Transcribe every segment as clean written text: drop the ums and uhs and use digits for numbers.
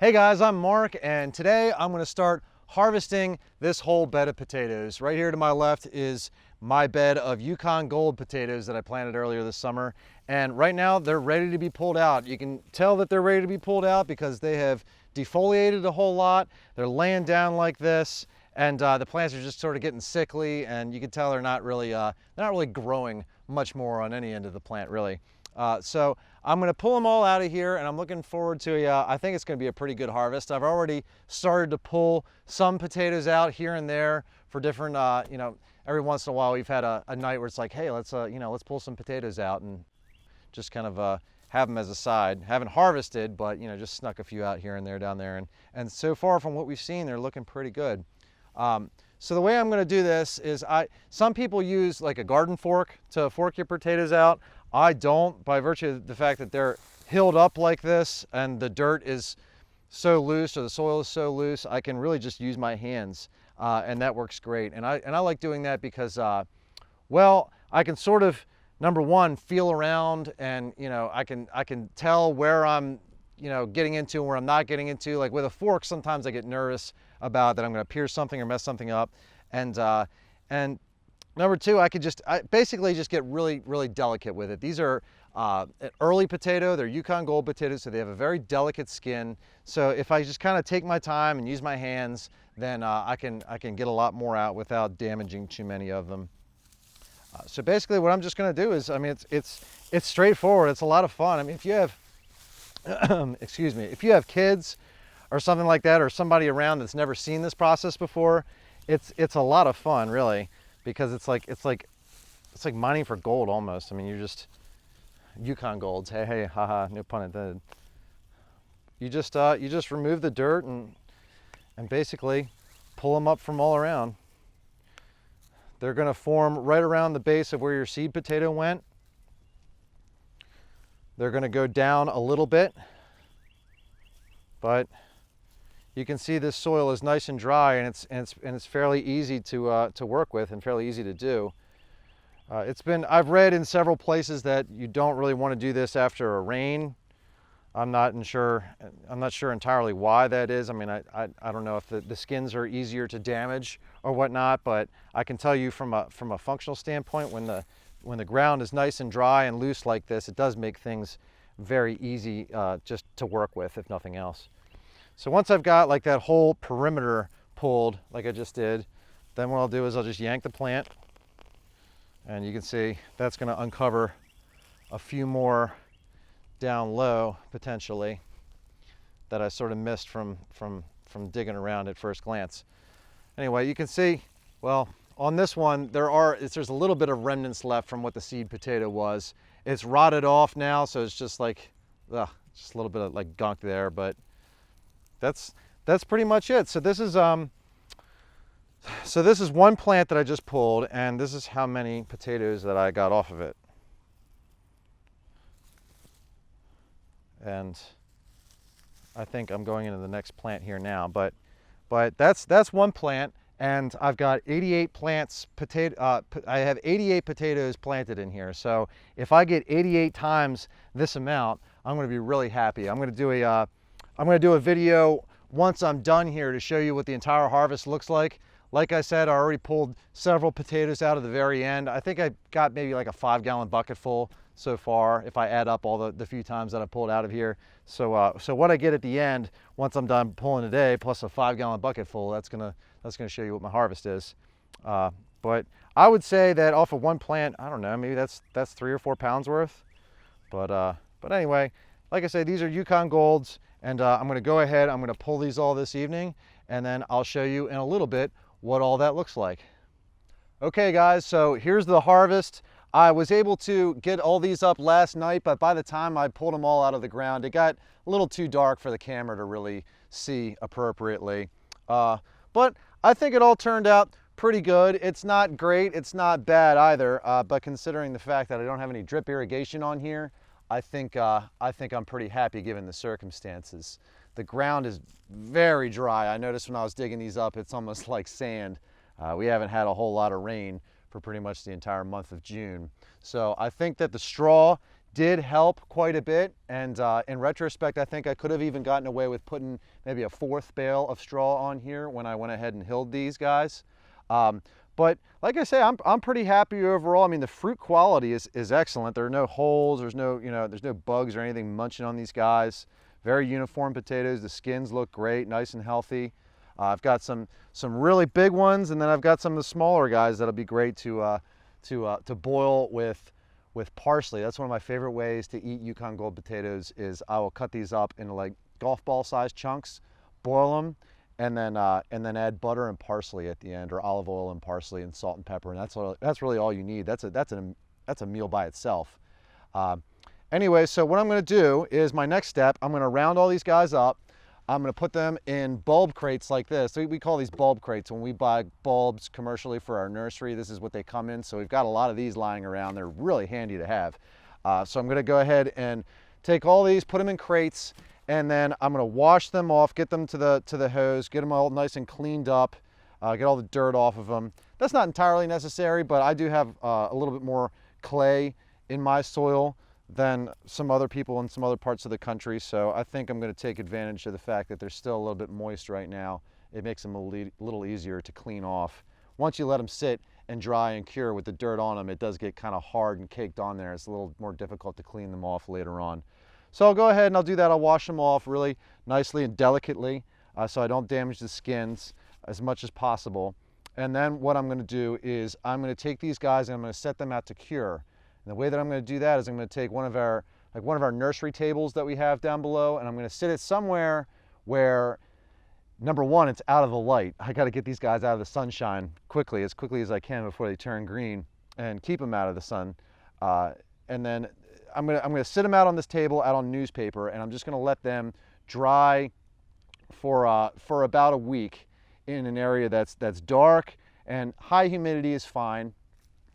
Hey guys, I'm Mark, and today I'm going to start harvesting this whole bed of potatoes. Right here to my left is my bed of Yukon Gold potatoes that I planted earlier this summer, and right now they're ready to be pulled out. You can tell that they're ready to be pulled out because they have defoliated a whole lot. They're laying down like this, and the plants are just sort of getting sickly, and you can tell they're not really growing much more on any end of the plant, really. So I'm going to pull them all out of here, and I'm looking forward to I think it's going to be a pretty good harvest. I've already started to pull some potatoes out here and there for different, every once in a while we've had a night where it's like, hey, let's pull some potatoes out and just kind of have them as a side. Haven't harvested, but just snuck a few out here and there down there. And so far from what we've seen, they're looking pretty good. So the way I'm going to do this is some people use like a garden fork to fork your potatoes out. I don't, by virtue of the fact that they're hilled up like this and the dirt is so loose or the soil is so loose, I can really just use my hands, and that works great. And I like doing that because, well, I can sort of, number one, feel around, and I can tell where I'm getting into and where I'm not getting into. Like with a fork, sometimes I get nervous about that I'm going to pierce something or mess something up, and number two, I basically just get really, really delicate with it. These are an early potato. They're Yukon Gold potatoes, so they have a very delicate skin. So if I just kind of take my time and use my hands, then I can get a lot more out without damaging too many of them. So basically, what I'm just going to do is, it's straightforward. It's a lot of fun. I mean, if you have, excuse me, if you have kids or something like that, or somebody around that's never seen this process before, it's a lot of fun, really. Because it's like mining for gold almost. I mean, you're just Yukon Golds. Hey, haha, no pun intended. You just remove the dirt and basically pull them up from all around. They're going to form right around the base of where your seed potato went. They're going to go down a little bit, but you can see this soil is nice and dry, and it's fairly easy to work with and fairly easy to do. I've read in several places that you don't really want to do this after a rain. I'm not sure entirely why that is. I mean, I don't know if the skins are easier to damage or whatnot, but I can tell you from a functional standpoint, when the ground is nice and dry and loose like this, it does make things very easy just to work with, if nothing else. So once I've got like that whole perimeter pulled, like I just did, then what I'll do is I'll just yank the plant, and you can see that's going to uncover a few more down low potentially that I sort of missed from digging around at first glance. Anyway, you can see, well, on this one there's a little bit of remnants left from what the seed potato was. It's rotted off now, so it's just like just a little bit of like gunk there, but that's pretty much it. So this is one plant that I just pulled, and this is how many potatoes that I got off of it. And I think I'm going into the next plant here now, but that's one plant, and I've got 88 plants I have 88 potatoes planted in here. So if I get 88 times this amount, I'm going to be really happy. I'm going to do a video once I'm done here to show you what the entire harvest looks like. Like I said, I already pulled several potatoes out at the very end. I think I got maybe like a 5-gallon bucket full so far, if I add up all the few times that I pulled out of here. So what I get at the end, once I'm done pulling today, plus a 5-gallon bucket full, that's gonna show you what my harvest is. But I would say that off of one plant, I don't know, maybe that's 3 or 4 pounds worth. But anyway, like I say, these are Yukon Golds, and I'm going to go ahead, I'm going to pull these all this evening, and then I'll show you in a little bit what all that looks like. Okay guys, so here's the harvest. I was able to get all these up last night, but by the time I pulled them all out of the ground, it got a little too dark for the camera to really see appropriately. But I think it all turned out pretty good. It's not great, it's not bad either, but considering the fact that I don't have any drip irrigation on here, I think I'm pretty happy given the circumstances. The ground is very dry. I noticed when I was digging these up, it's almost like sand. We haven't had a whole lot of rain for pretty much the entire month of June. So I think that the straw did help quite a bit, and in retrospect, I think I could have even gotten away with putting maybe a 4th bale of straw on here when I went ahead and hilled these guys. But like I say, I'm pretty happy overall. I mean, the fruit quality is excellent. There are no holes, there's no, there's no bugs or anything munching on these guys. Very uniform potatoes. The skins look great, nice and healthy. I've got some really big ones, and then I've got some of the smaller guys that'll be great to boil with parsley. That's one of my favorite ways to eat Yukon Gold potatoes. Is I will cut these up into like golf ball sized chunks, boil them, and then add butter and parsley at the end, or olive oil and parsley and salt and pepper, and that's really all you need. That's a meal by itself. Anyway, so what I'm going to do is my next step. I'm going to round all these guys up. I'm going to put them in bulb crates like this. We call these bulb crates when we buy bulbs commercially for our nursery. This is what they come in. So we've got a lot of these lying around. They're really handy to have. So I'm going to go ahead and take all these, put them in crates, and then I'm going to wash them off, get them to the hose, get them all nice and cleaned up, get all the dirt off of them. That's not entirely necessary, but I do have a little bit more clay in my soil than some other people in some other parts of the country. So I think I'm going to take advantage of the fact that they're still a little bit moist right now. It makes them a little easier to clean off. Once you let them sit and dry and cure with the dirt on them, it does get kind of hard and caked on there. It's a little more difficult to clean them off later on. So I'll go ahead and I'll do that. I'll wash them off really nicely and delicately so I don't damage the skins as much as possible. And then what I'm going to do is I'm going to take these guys and I'm going to set them out to cure. And the way that I'm going to do that is I'm going to take one of our nursery tables that we have down below, and I'm going to sit it somewhere where, number one, it's out of the light. I got to get these guys out of the sunshine as quickly as I can before they turn green, and keep them out of the sun. And then I'm going to sit them out on this table, out on newspaper, and I'm just going to let them dry for about a week in an area that's dark, and high humidity is fine.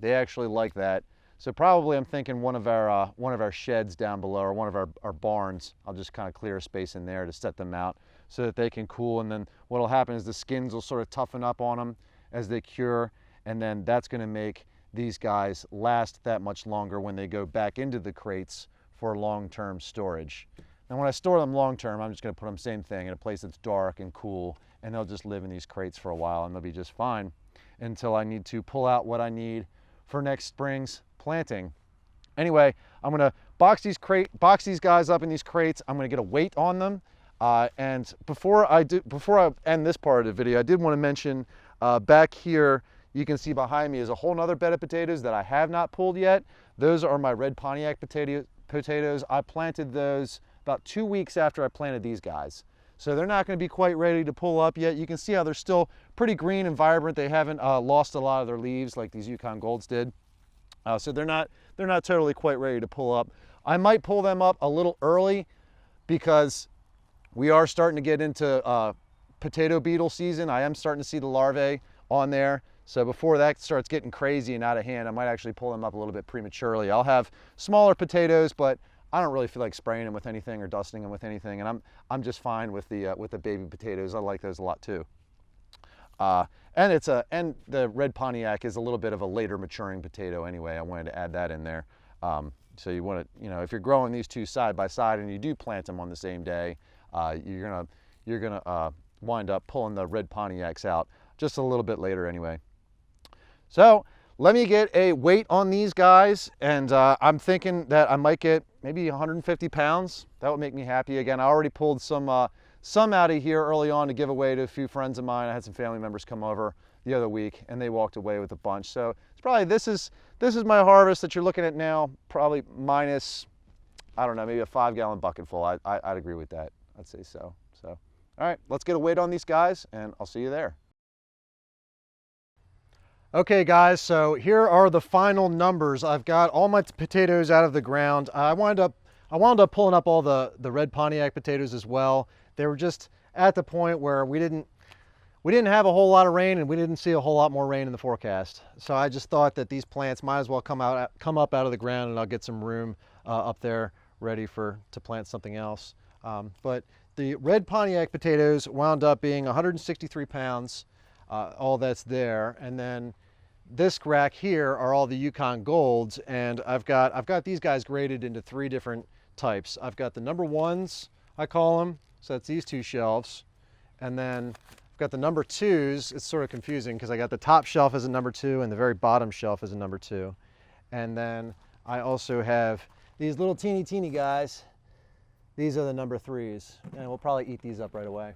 They actually like that. So probably I'm thinking one of our sheds down below, or one of our barns. I'll just kind of clear a space in there to set them out so that they can cool. And then what will happen is the skins will sort of toughen up on them as they cure. And then that's going to make these guys last that much longer when they go back into the crates for long-term storage. And when I store them long-term, I'm just going to put them, same thing, in a place that's dark and cool. And they'll just live in these crates for a while, and they'll be just fine until I need to pull out what I need for next spring's planting. Anyway, I'm going to box these guys up in these crates. I'm going to get a weight on them. And before I end this part of the video, I did want to mention back here, you can see behind me is a whole nother bed of potatoes that I have not pulled yet. Those are my red Pontiac potatoes. I planted those about 2 weeks after I planted these guys. So they're not going to be quite ready to pull up yet. You can see how they're still pretty green and vibrant. They haven't lost a lot of their leaves like these Yukon Golds did. So they're not totally quite ready to pull up. I might pull them up a little early because we are starting to get into potato beetle season. I am starting to see the larvae on there. So before that starts getting crazy and out of hand, I might actually pull them up a little bit prematurely. I'll have smaller potatoes, but I don't really feel like spraying them with anything or dusting them with anything, and I'm just fine with the baby potatoes. I like those a lot too. And the red Pontiac is a little bit of a later maturing potato anyway. I wanted to add that in there. So you want to, if you're growing these two side by side and you do plant them on the same day, you're gonna wind up pulling the red Pontiacs out just a little bit later anyway. So let me get a weight on these guys, and I'm thinking that I might get maybe 150 pounds. That would make me happy. Again, I already pulled some out of here early on to give away to a few friends of mine. I had some family members come over the other week, and they walked away with a bunch. So it's probably, this is my harvest that you're looking at now, probably minus, I don't know, maybe a 5-gallon bucket full. I'd agree with that. I'd say so. So, all right, let's get a weight on these guys, and I'll see you there. Okay guys, so here are the final numbers. I've got all my potatoes out of the ground. I wound up pulling up all the red Pontiac potatoes as well. They were just at the point where we didn't have a whole lot of rain, and we didn't see a whole lot more rain in the forecast. So I just thought that these plants might as well come up out of the ground, and I'll get some room up there ready to plant something else. But the red Pontiac potatoes wound up being 163 pounds. All that's there. And then this rack here are all the Yukon Golds, and I've got these guys graded into 3 different types. I've got the number 1s, I call them, so that's these 2 shelves, and then I've got the number 2s. It's sort of confusing because I got the top shelf as a number 2 and the very bottom shelf as a number 2, and then I also have these little teeny guys. These are the number 3s, and we'll probably eat these up right away.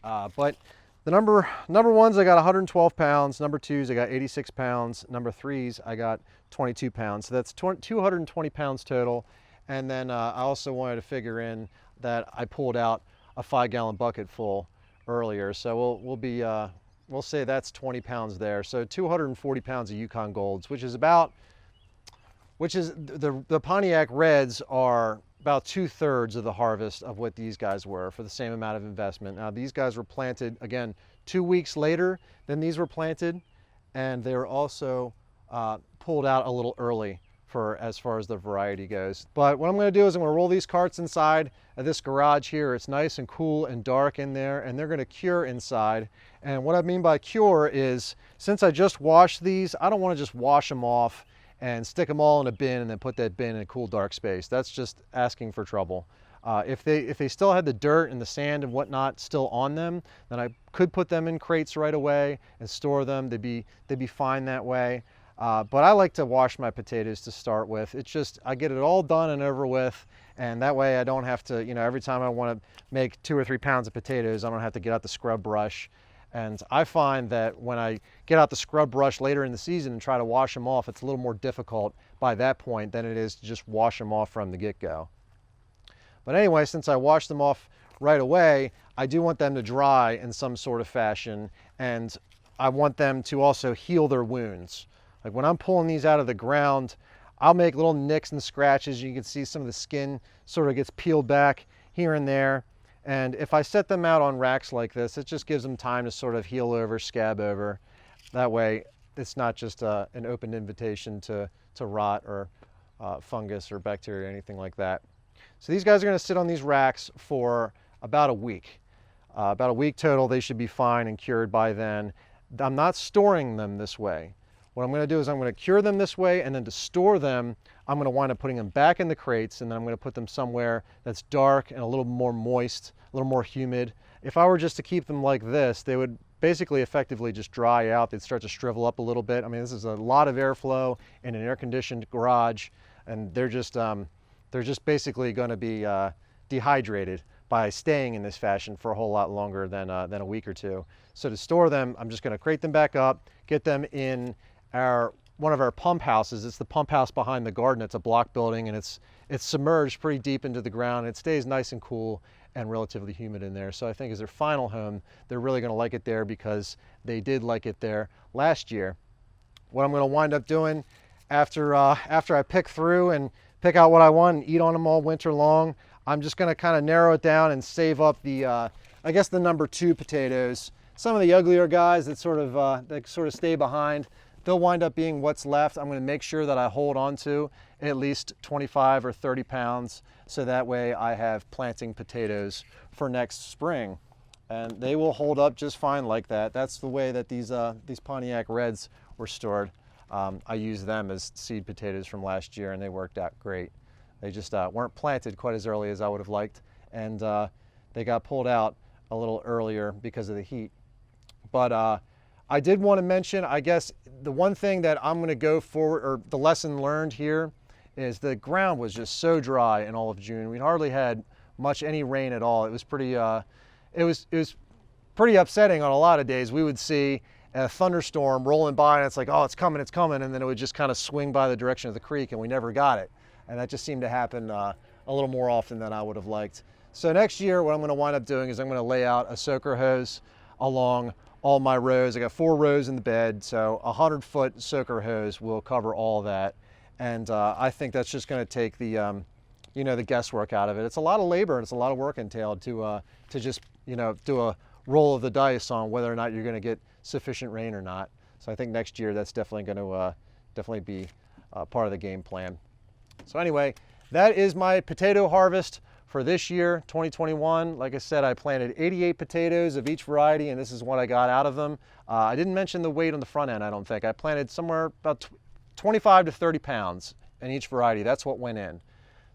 But the number 1s, I got 112 pounds. Number 2s, I got 86 pounds. Number 3s, I got 22 pounds. So that's 220 pounds total. And then I also wanted to figure in that I pulled out a 5-gallon bucket full earlier. So we'll say that's 20 pounds there. So 240 pounds of Yukon Golds, which is the Pontiac Reds are about 2/3 of the harvest of what these guys were for the same amount of investment. Now these guys were planted, again, 2 weeks later than these were planted, and they were also pulled out a little early for as far as the variety goes. But what I'm going to do is I'm going to roll these carts inside of this garage here. It's nice and cool and dark in there, and they're going to cure inside. And what I mean by cure is, since I just washed these, I don't want to just wash them off and stick them all in a bin and then put that bin in a cool dark space. That's just asking for trouble. If they still had the dirt and the sand and whatnot still on them, then I could put them in crates right away and store them. They'd be fine that way. But I like to wash my potatoes to start with. It's just, I get it all done and over with, and that way I don't have to, every time I want to make 2 or 3 pounds of potatoes, I don't have to get out the scrub brush. And I find that when I get out the scrub brush later in the season and try to wash them off, it's a little more difficult by that point than it is to just wash them off from the get-go. But anyway, since I washed them off right away, I do want them to dry in some sort of fashion, and I want them to also heal their wounds. Like when I'm pulling these out of the ground, I'll make little nicks and scratches. You can see some of the skin sort of gets peeled back here and there. And if I set them out on racks like this, it just gives them time to sort of heal over, scab over. That way, it's not just an open invitation to rot or fungus or bacteria or anything like that. So these guys are going to sit on these racks for about a week. About a week total. They should be fine and cured by then. I'm not storing them this way. What I'm going to do is I'm going to cure them this way, and then to store them, I'm going to wind up putting them back in the crates, and then I'm going to put them somewhere that's dark and a little more moist, a little more humid. If I were just to keep them like this, they would basically effectively just dry out. They'd start to shrivel up a little bit. I mean, this is a lot of airflow in an air-conditioned garage, and they're just basically going to be dehydrated by staying in this fashion for a whole lot longer than a week or two. So to store them, I'm just going to crate them back up, get them in one of our pump houses. It's the pump house behind the garden. It's a block building, and it's submerged pretty deep into the ground. It stays nice and cool and relatively humid in there. So I think as their final home, they're really going to like it there because they did like it there last year. What I'm going to wind up doing after I pick through and pick out what I want and eat on them all winter long, I'm just going to kind of narrow it down and save up the I guess the number 2 potatoes. Some of the uglier guys that sort of stay behind, they'll wind up being what's left. I'm going to make sure that I hold on to at least 25 or 30 pounds, so that way I have planting potatoes for next spring. And they will hold up just fine like that. That's the way that these Pontiac Reds were stored. I used them as seed potatoes from last year, and they worked out great. They just weren't planted quite as early as I would have liked, and they got pulled out a little earlier because of the heat. But I did want to mention, I guess, the one thing that I'm going to go forward, or the lesson learned here, is the ground was just so dry in all of June. We hardly had much any rain at all. It was pretty, it was pretty upsetting on a lot of days. We would see a thunderstorm rolling by, and it's like, oh, it's coming, and then it would just kind of swing by the direction of the creek, and we never got it. And that just seemed to happen a little more often than I would have liked. So next year, what I'm going to wind up doing is I'm going to lay out a soaker hose along all my rows. I got 4 rows in the bed, so a 100-foot soaker hose will cover all that. And I think that's just going to take the, the guesswork out of it. It's a lot of labor and it's a lot of work entailed to just, do a roll of the dice on whether or not you're going to get sufficient rain or not. So I think next year that's definitely going to be part of the game plan. So anyway, that is my potato harvest for this year, 2021, like I said, I planted 88 potatoes of each variety, and this is what I got out of them. I didn't mention the weight on the front end, I don't think. I planted somewhere about 25 to 30 pounds in each variety. That's what went in.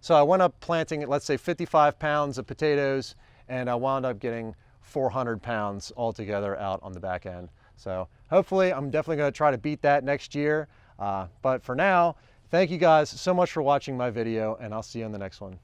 So I went up planting, let's say 55 pounds of potatoes, and I wound up getting 400 pounds altogether out on the back end. So hopefully I'm definitely going to try to beat that next year. But for now, thank you guys so much for watching my video, and I'll see you in the next one.